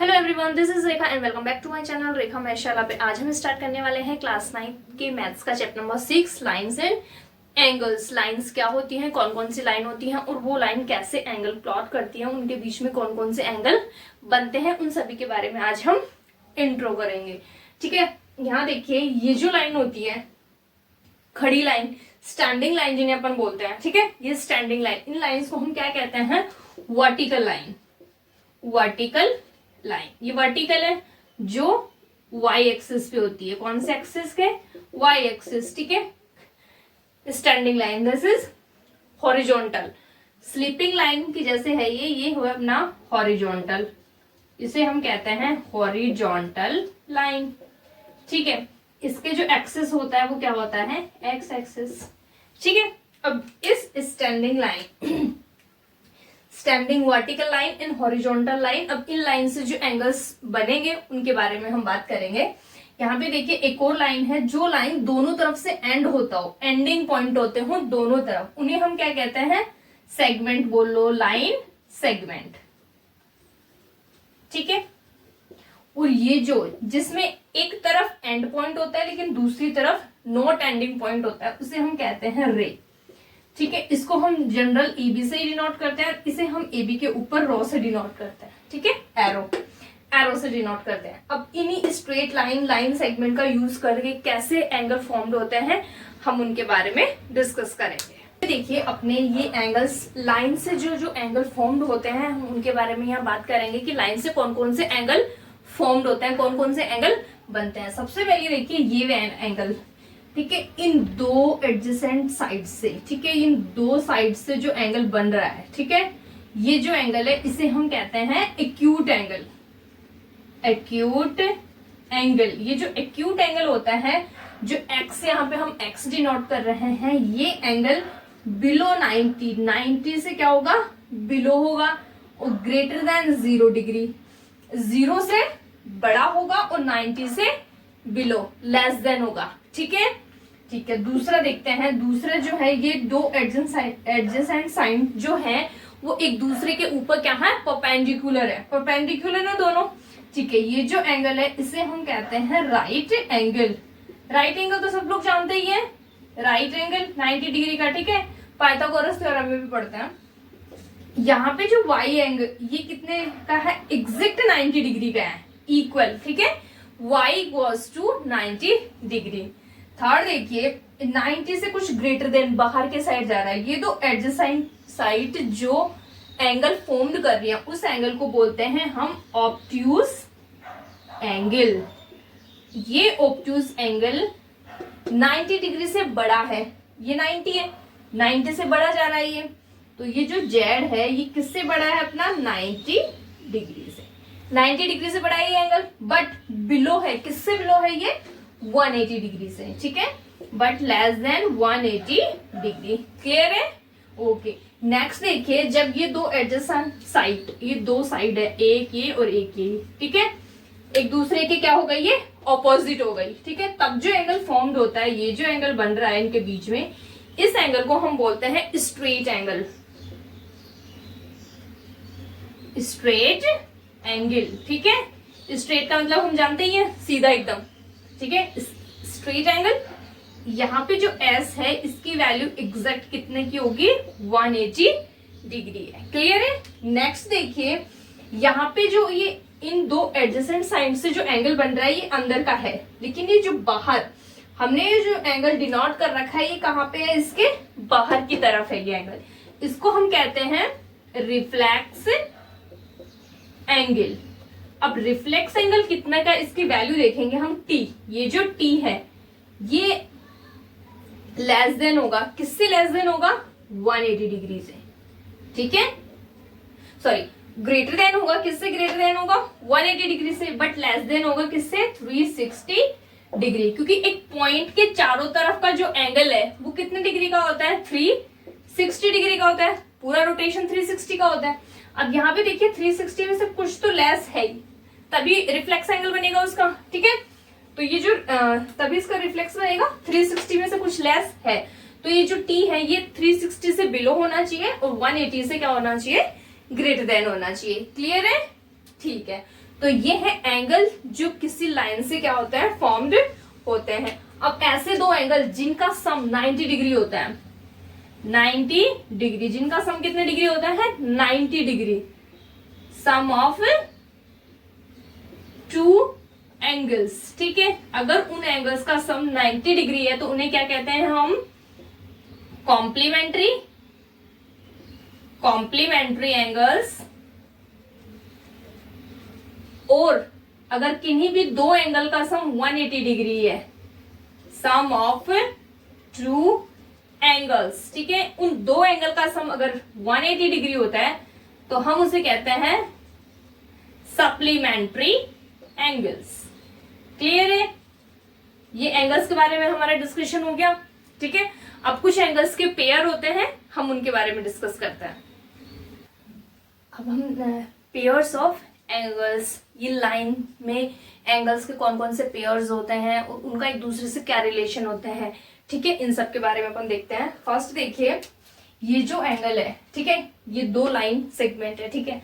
Hello everyone, this is Rekha and welcome back to my channel Rekha Maishala पे। आज हम start करने वाले हैं क्लास 9 के मैथ्स का chapter number 6 lines and angles. Lines क्या होती हैं, कौन कौन सी लाइन होती हैं और वो लाइन कैसे एंगल प्लॉट करती हैं, उनके बीच में कौन कौन से एंगल बनते हैं, उन सभी के बारे में आज हम इंट्रो करेंगे। ठीक है, यहाँ देखिए ये जो लाइन होती है खड़ी लाइन, स्टैंडिंग लाइन जिन्हें अपन बोलते हैं, ठीक है, ये स्टैंडिंग लाइन, इन लाइन्स को हम क्या कहते हैं, वर्टिकल लाइन। वर्टिकल लाइन ये वर्टिकल है जो वाई एक्सिस पे होती है। कौन से एक्सिस के? Y axis. ठीक है, standing line this is horizontal. Sleeping line की जैसे है ये हुआ अपना हॉरिजॉन्टल, इसे हम कहते हैं हॉरिजॉन्टल लाइन। ठीक है, इसके जो एक्सिस होता है वो क्या होता है, एक्स एक्सिस। ठीक है, अब इस standing line, standing vertical line and horizontal line, अब इन लाइन से जो एंगल्स बनेंगे उनके बारे में हम बात करेंगे। यहाँ पे देखिए एक और लाइन है, जो लाइन दोनों तरफ से एंड होता हो, एंडिंग पॉइंट होते हो दोनों तरफ, उन्हें हम क्या कहते हैं, सेगमेंट बोल लो, लाइन सेगमेंट। ठीक है, और ये जो जिसमें एक तरफ एंड पॉइंट होता है लेकिन दूसरी तरफ नॉट एंडिंग पॉइंट होता है, उसे हम कहते हैं रे। ठीक है, इसको हम जनरल एबी से ही डिनोट करते हैं, इसे हम एबी के ऊपर रो से डिनोट करते हैं। ठीक है, एरो से डिनोट करते हैं। अब इन्हीं स्ट्रेट लाइन, लाइन सेगमेंट का यूज करके कैसे एंगल फॉर्म्ड होते हैं हम उनके बारे में डिस्कस करेंगे। देखिए अपने ये एंगल्स, लाइन से जो जो एंगल फॉर्म्ड होते हैं हम उनके बारे में यहाँ बात करेंगे कि लाइन से कौन कौन से एंगल फॉर्म्ड होते हैं, कौन कौन से एंगल बनते हैं। सबसे पहले देखिए ये एंगल, ठीक है, इन दो एडजेसेंट साइड से, ठीक है, इन दो साइड से जो एंगल बन रहा है, ठीक है, ये जो एंगल है इसे हम कहते हैं एक्यूट एंगल। एक्यूट एंगल, ये जो एक्यूट एंगल होता है, जो एक्स यहाँ पे हम एक्स डिनोट कर रहे हैं, ये एंगल बिलो 90 से क्या होगा, बिलो होगा, और ग्रेटर देन 0 डिग्री, 0 से बड़ा होगा और 90 से बिलो लेस देन होगा। ठीक है, ठीक है, दूसरा देखते हैं। दूसरा जो है ये दो एडजेसेंट साइड जो है वो एक दूसरे के ऊपर क्या है, परपेंडिकुलर है, परपेंडिकुलर है दोनों। ठीक है, ये जो एंगल है इसे हम कहते हैं राइट एंगल। राइट एंगल तो सब लोग जानते ही है, राइट एंगल 90 डिग्री का। ठीक है, पाइथागोरस थ्योरम में भी पढ़ते हैं। यहाँ पे जो वाई एंगल ये कितने का है, एग्जैक्ट 90 डिग्री का है, इक्वल। ठीक है, y equals to 90 degree. Third देखिए 90 से कुछ ग्रेटर देन बाहर के साइड जा रहा है, ये दो एडजेसेंट साइड जो एंगल फॉर्म्ड कर रही है उस एंगल को बोलते हैं हम ऑब्ट्यूज एंगल। ये ऑब्ट्यूज एंगल 90 डिग्री से बड़ा है, ये 90 है, 90 से बड़ा जा रहा है ये, तो ये जो जेड है ये किससे बड़ा है, अपना 90 डिग्री से। 90 डिग्री से बड़ा है ये एंगल, बट बिलो है, किससे बिलो है ये, 180 डिग्री से। ठीक है, but less than 180 degree. Clear है? ओके, नेक्स्ट देखिए, जब ये दो एडजेसेंट साइड, ये दो साइड है, एक ये और एक ये, ठीक है, एक दूसरे के क्या हो गई, ये ऑपोजिट हो गई। ठीक है, तब जो एंगल फॉर्म्ड होता है, ये जो एंगल बन रहा है इनके बीच में, इस एंगल को हम बोलते हैं स्ट्रेट एंगल। स्ट्रेट एंगल, ठीक है, स्ट्रेट का मतलब हम जानते ही हैं, सीधा एकदम। ठीक है, स्ट्रेट एंगल, यहाँ पे जो एस है इसकी वैल्यू एग्जैक्ट कितने की होगी, 180 डिग्री है। क्लियर है? नेक्स्ट देखिए, यहाँ पे जो ये इन दो एडजेसेंट साइड से जो एंगल बन रहा है ये अंदर का है, लेकिन ये जो बाहर हमने ये जो एंगल डिनोट कर रखा है ये कहाँ पे है, इसके बाहर की तरफ है ये एंगल, इसको हम कहते हैं रिफ्लेक्स एंगल। अब रिफ्लेक्स एंगल कितना का, इसकी वैल्यू देखेंगे हम टी। ये जो टी है ये लेस देन होगा, किससे लेस देन होगा, 180 डिग्री से। ठीक है, सॉरी, ग्रेटर देन होगा, किससे ग्रेटर देन होगा, 180 डिग्री से, बट लेस देन होगा किससे, 360 डिग्री, क्योंकि एक पॉइंट के चारों तरफ का जो एंगल है वो कितने डिग्री का होता है, 360 डिग्री का होता है, पूरा रोटेशन 360 का होता है। अब यहाँ पे देखिए 360 में से कुछ तो लेस है, तभी रिफ्लेक्स एंगल बनेगा उसका। ठीक है, तो ये जो तभी इसका रिफ्लेक्स बनेगा, 360 में से कुछ लेस है, तो ये जो टी है ये 360 से बिलो होना चाहिए और 180 से क्या होना चाहिए, ग्रेटर देन होना चाहिए। क्लियर है? ठीक है, तो ये है एंगल जो किसी लाइन से क्या होता है, फॉर्म्ड होते हैं। अब ऐसे दो एंगल जिनका सम 90 डिग्री होता है, 90 डिग्री, जिनका सम कितने डिग्री होता है, 90 degree, sum of two angles, ठीक है। अगर उन एंगल्स का सम 90 डिग्री है तो उन्हें क्या कहते हैं हम, कॉम्प्लीमेंट्री एंगल्स। और अगर किन्हीं भी दो एंगल का सम 180 डिग्री है, सम ऑफ टू एंगल्स, ठीक है, उन दो एंगल का सम अगर 180 डिग्री होता है तो हम उसे कहते हैं सप्लीमेंट्री एंगल्स। क्लियर है, ये एंगल्स के बारे में हमारा डिस्कशन हो गया, ठीक है। अब कुछ एंगल्स के पेयर होते हैं, हम उनके बारे में डिस्कस करते हैं। अब हम पेयर्स ऑफ एंगल्स, ये लाइन में एंगल्स के कौन कौन से पेयर्स होते हैं और उनका एक दूसरे से क्या रिलेशन होते हैं, ठीक है, इन सब के बारे में अपन देखते हैं। फर्स्ट देखिए, ये जो एंगल है, ठीक है, ये दो लाइन सेगमेंट है, ठीक है,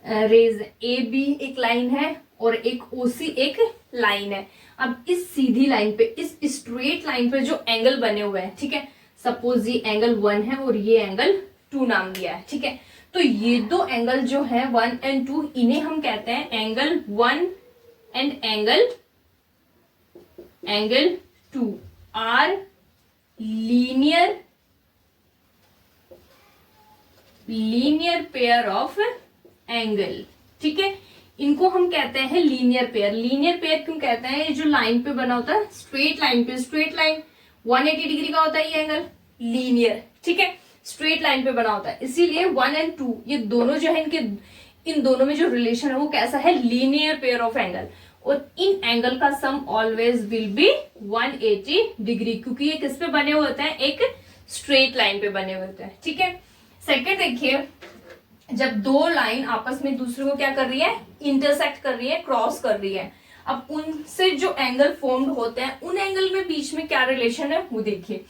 रेज ए बी एक लाइन है और एक ओसी एक लाइन है। अब इस सीधी लाइन पे, इस स्ट्रेट लाइन पे जो एंगल बने हुए हैं, ठीक है, सपोज ये एंगल 1 है और ये एंगल 2 नाम दिया है, ठीक है। तो ये दो एंगल जो है 1 एंड 2, इन्हें हम कहते हैं angle 1 and angle 2 are linear pair of angle, ठीक है। इनको हम कहते हैं लीनियर पेयर। लीनियर पेयर क्यों कहते हैं, जो लाइन पे बना होता है, स्ट्रेट लाइन पे, स्ट्रेट लाइन 180 डिग्री का होता है ये एंगल, लीनियर, ठीक है, स्ट्रेट लाइन पे बना होता है, इसीलिए 1 एंड 2 ये दोनों जो है, इन दोनों में जो रिलेशन है वो कैसा है, लीनियर पेयर ऑफ एंगल। और इन एंगल का सम ऑलवेज विल बी 180 डिग्री, क्योंकि ये किस पे बने हुए होते हैं, एक स्ट्रेट लाइन पे बने हुए होते हैं, ठीक है। सेकेंड देखिए, जब दो लाइन आपस में दूसरे को क्या कर रही है, इंटरसेक्ट कर रही है, क्रॉस कर रही है, अब उनसे जो एंगल फॉर्म्ड होते हैं उन एंगल में बीच में क्या रिलेशन है वो देखिए।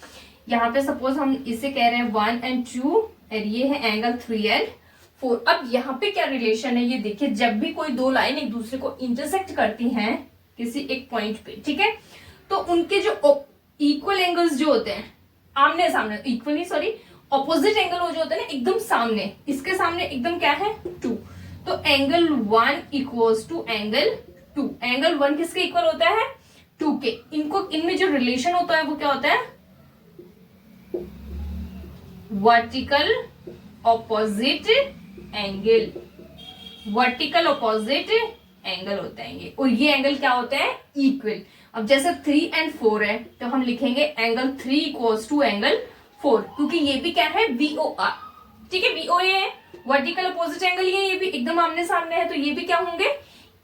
यहाँ पे सपोज हम इसे कह रहे हैं 1 एंड 2 और ये है एंगल 3 एंड 4। अब यहाँ पे क्या रिलेशन है ये देखिए, जब भी कोई दो लाइन एक दूसरे को इंटरसेक्ट करती हैं किसी एक पॉइंट पे, ठीक है, तो उनके जो इक्वल एंगल्स जो होते हैं, आमने सामने, इक्वल नहीं सॉरी, ऑपोजिट एंगल हो जो होते हैं ना एकदम सामने, इसके सामने एकदम क्या है, 2, तो angle 1 equals to angle 2। Angle 1 किसके इक्वल होता है, 2 के। इनमें जो रिलेशन होता है वो क्या होता है, vertical opposite angle, vertical opposite angle होता है ये, और ये एंगल क्या होते हैं, इक्वल। अब जैसे 3 एंड 4 है तो हम लिखेंगे एंगल 3 इक्वल्स टू एंगल 4, क्योंकि ये भी क्या है, VOR, ठीक है, VO ये है वर्टिकल अपोजिट एंगल, ये भी एकदम आमने सामने है, तो ये भी क्या होंगे,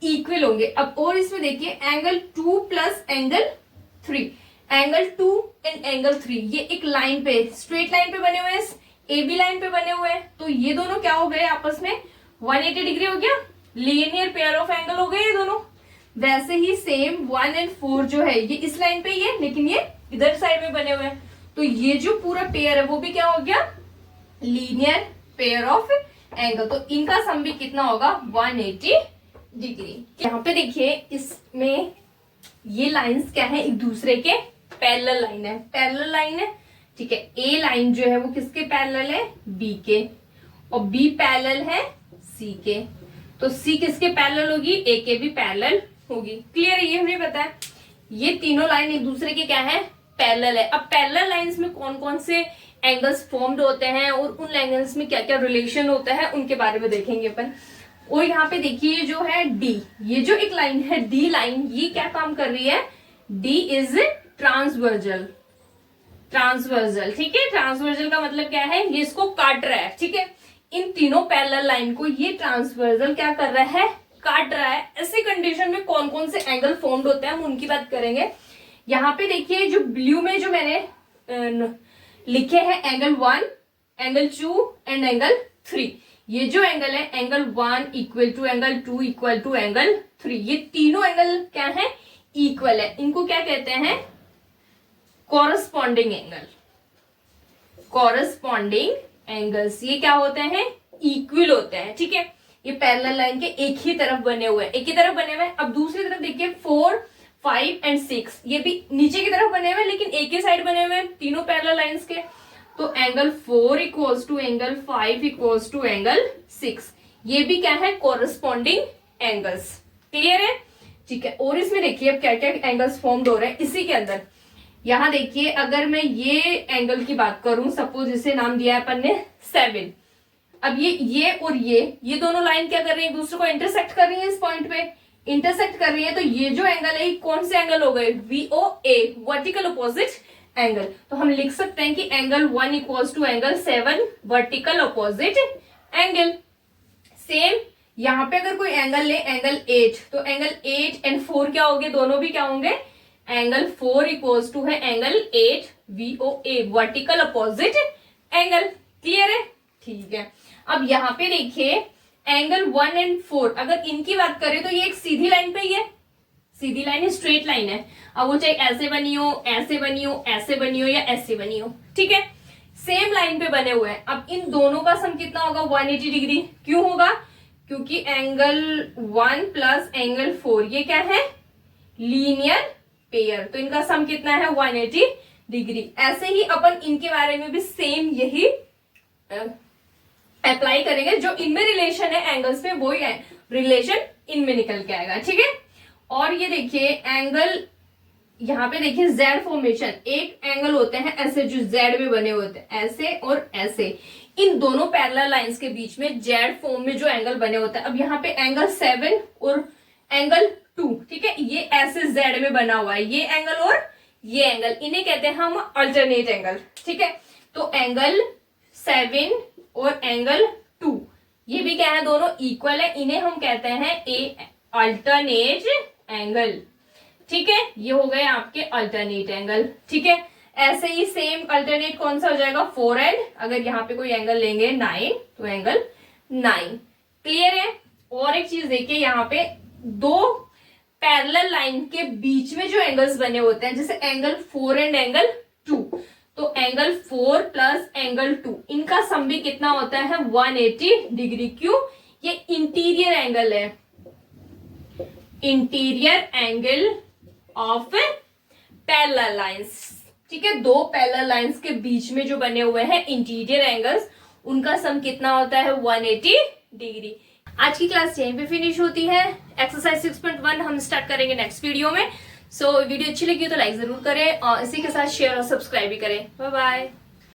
इक्वल होंगे। अब और इसमें देखिए angle 2 plus angle 3, angle 2 and angle 3 ये एक लाइन पे, स्ट्रेट लाइन पे बने हुए हैं, AB लाइन पे बने हुए हैं, तो ये दोनों क्या हो गए आपस में, 180 डिग्री हो गया, लीनियर पेयर ऑफ एंगल हो गए ये दोनों। वैसे ही सेम 1 एंड 4 जो है ये इस लाइन पे ही है, लेकिन ये इधर साइड में बने हुए हैं, तो ये जो पूरा पेयर है वो भी क्या हो गया, लीनियर पेयर ऑफ एंगल। तो इनका सम भी कितना होगा, 180 डिग्री। यहाँ पे देखिए इसमें ये लाइंस क्या है, एक दूसरे के पैरेलल लाइन है, पैरेलल लाइन है, ठीक है। ए लाइन जो है वो किसके पैरेलल है, बी के, और बी पैरेलल है सी के, तो सी किसके पैरेलल होगी, ए के भी पैरेलल होगी। क्लियर है, ये हमें पता है। ये तीनों लाइन एक दूसरे के क्या है, पैरेलल है। अब पैरेलल लाइंस में कौन कौन से एंगल्स फॉर्म्ड होते हैं और उन एंगल्स में क्या क्या रिलेशन होता है उनके बारे में देखेंगे अपन। और यहाँ पे देखिए जो है डी, ये जो एक लाइन है डी लाइन, ये क्या काम कर रही है, डी इज ट्रांसवर्जल, ट्रांसवर्जल, ठीक है। ट्रांसवर्जल का मतलब क्या है, ये इसको काट रहा है, ठीक है। इन तीनों पैरेलल लाइन को ये ट्रांसवर्जल क्या कर रहा है, काट रहा है। ऐसी कंडीशन में कौन कौन से एंगल फॉर्म्ड होते हैं हम उनकी बात करेंगे। यहाँ पे देखिए जो ब्लू में जो मैंने लिखे हैं एंगल 1, एंगल 2 एंड एंगल 3, ये जो एंगल है angle 1 equal to angle 2 equal to angle 3, ये तीनों एंगल क्या है, इक्वल है। इनको क्या कहते हैं, कॉरस्पॉन्डिंग एंगल, कॉरस्पॉन्डिंग एंगल्स। ये क्या होते हैं, इक्वल होते हैं, ठीक है। ये पैरेलल लाइन के एक ही तरफ बने हुए हैं, एक ही तरफ बने हुए हैं। अब दूसरी तरफ देखिए 4, 5 एंड 6 ये भी नीचे की तरफ बने हुए हैं लेकिन एक ही साइड बने हुए हैं तीनों पैरेलल लाइंस के। तो angle 4 equals to angle 5 equals to angle 6, ये भी क्या है कोरस्पॉन्डिंग एंगल्स। क्लियर है, ठीक है। और इसमें देखिए अब क्या क्या एंगल्स फॉर्म्ड हो रहे हैं इसी के अंदर। यहां देखिए अगर मैं ये एंगल की बात करूं, सपोज इसे नाम दिया है अपन ने 7। अब ये और ये दोनों लाइन क्या कर रही है, एक दूसरे को इंटरसेक्ट कर रही है, इस पॉइंट पे इंटरसेक्ट कर रही है। तो ये जो एंगल है कौन से एंगल हो गए, VOA, वर्टिकल अपोजिट एंगल। तो हम लिख सकते हैं कि angle 1 equals to angle 7 vertical opposite angle. Same यहां पे अगर कोई एंगल ले एंगल 8, तो एंगल 8 एंड 4 क्या होंगे, दोनों भी क्या होंगे, एंगल 4 इक्वल्स टू है angle 8 VOA, vertical opposite angle. Clear है, ठीक है। अब यहाँ पे देखिए एंगल 1 एंड 4 अगर इनकी बात करें तो ये एक सीधी लाइन पे ही है, सीधी लाइन है, स्ट्रेट लाइन है। अब वो चाहे ऐसे बनी हो, ऐसे बनी हो, ऐसे बनी हो या ऐसे बनी हो, ठीक है, सेम लाइन पे बने हुए हैं। अब इन दोनों का सम कितना होगा, 180 डिग्री। क्यों होगा, क्योंकि एंगल 1 प्लस एंगल 4 ये क्या है, लीनियर पेयर, तो इनका सम कितना है 180 डिग्री। ऐसे ही अपन इनके बारे में भी सेम यही अप्लाई करेंगे, जो इनमें रिलेशन है एंगल्स में वो ही रिलेशन इनमें निकल के आएगा, ठीक है। और ये देखिए एंगल यहाँ पे देखिए जेड फॉर्मेशन, एक एंगल होते हैं ऐसे जो जेड में बने होते हैं, ऐसे और ऐसे, इन दोनों पैरेलल लाइंस के बीच में जेड फॉर्म में जो एंगल बने होते हैं। अब यहाँ पे एंगल 7 और एंगल 2, ठीक है, ये ऐसे जेड में बना हुआ है, ये एंगल और ये एंगल, इन्हें कहते हैं हम अल्टरनेट एंगल, ठीक है। तो एंगल 7 और एंगल 2 ये भी क्या है, दोनों इक्वल है, इन्हें हम कहते हैं ए अल्टरनेट एंगल, ठीक है। ये हो गए आपके अल्टरनेट एंगल, ठीक है। ऐसे ही सेम अल्टरनेट कौन सा हो जाएगा, 4 एंड अगर यहाँ पे कोई एंगल लेंगे 9 तो एंगल 9। क्लियर है। और एक चीज देखिए यहाँ पे दो पैरेलल लाइन के बीच में जो एंगल्स बने होते हैं, जैसे एंगल 4 एंड एंगल 2, तो एंगल 4 प्लस एंगल 2 इनका सम भी कितना होता है 180 डिग्री। क्यों, ये इंटीरियर एंगल है, interior angle of parallel lines, ठीक है। दो पैरेलल लाइंस के बीच में जो बने हुए हैं इंटीरियर एंगल्स, उनका सम कितना होता है 180 डिग्री। आज की क्लास यहीं पे फिनिश होती है। एक्सरसाइज 6.1 हम स्टार्ट करेंगे नेक्स्ट वीडियो में। सो वीडियो अच्छी लगी हो तो लाइक जरूर करें और इसी के साथ शेयर और सब्सक्राइब भी करें। Bye bye.